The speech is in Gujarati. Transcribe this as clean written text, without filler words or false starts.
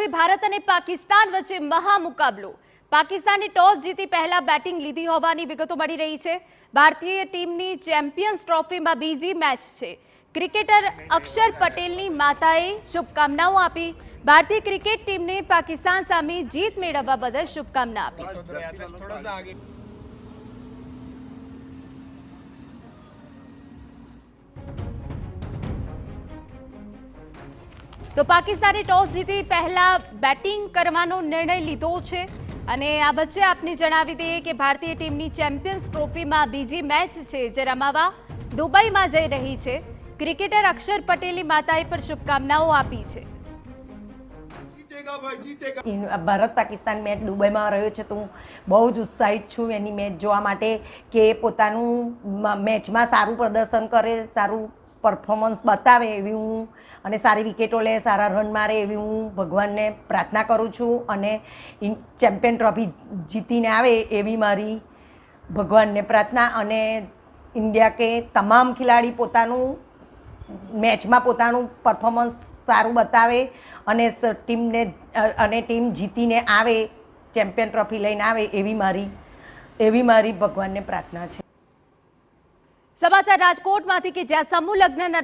આજે ભારત અને પાકિસ્તાન વચ્ચે મહામુકાબલો। પાકિસ્તાને ટોસ જીતી પહેલા બેટિંગ લીધી હોવાની વિગતો મળી રહી છે। ભારતીય ટીમની ચેમ્પિયન્સ ટ્રોફીમાં બીજી મેચ છે। ક્રિકેટર અક્ષર પટેલની માતાએ શુભકામનાઓ આપી। ભારતીય ક્રિકેટ ટીમને પાકિસ્તાન સામે જીત મેળવવા બદલ શુભકામના આપી। तो पाकिस्ताने टॉस जीती पहला बेटिंग करवानो निर्णय लीधो छे અને આ વચ્ચે આપને જણાવી દઈએ કે ભારતીય ટીમની ચેમ્પિયન્સ ટ્રોફીમાં બીજી મેચ છે જે રમાવા દુબઈમાં જઈ રહી છે। ક્રિકેટર અક્ષર પટેલની માતાએ પર શુભકામનાઓ આપી છે। ભારત પાકિસ્તાન મેચ દુબઈમાં રહ્યો છે તો હું બહુ જ ઉત્સાહિત છું એની મેચ જોવા માટે કે પોતાનું મેચમાં સારું પ્રદર્શન કરે, સારું પરફોર્મન્સ બતાવે એવી હું અને સારી વિકેટો લે, સારા રન મારે એવી હું ભગવાનને પ્રાર્થના કરું છું અને ચેમ્પિયન ટ્રોફી જીતીને આવે એવી મારી ભગવાનને પ્રાર્થના। અને ઇન્ડિયા કે તમામ ખેલાડી પોતાનું મેચમાં પોતાનું પરફોર્મન્સ સારું બતાવે અને ટીમ જીતીને આવે, ચેમ્પિયન ટ્રોફી લઈને આવે એવી મારી ભગવાનને પ્રાર્થના છે। સમાચાર રાજકોટમાંથી કે જ્યાં સમૂહ લગ્નના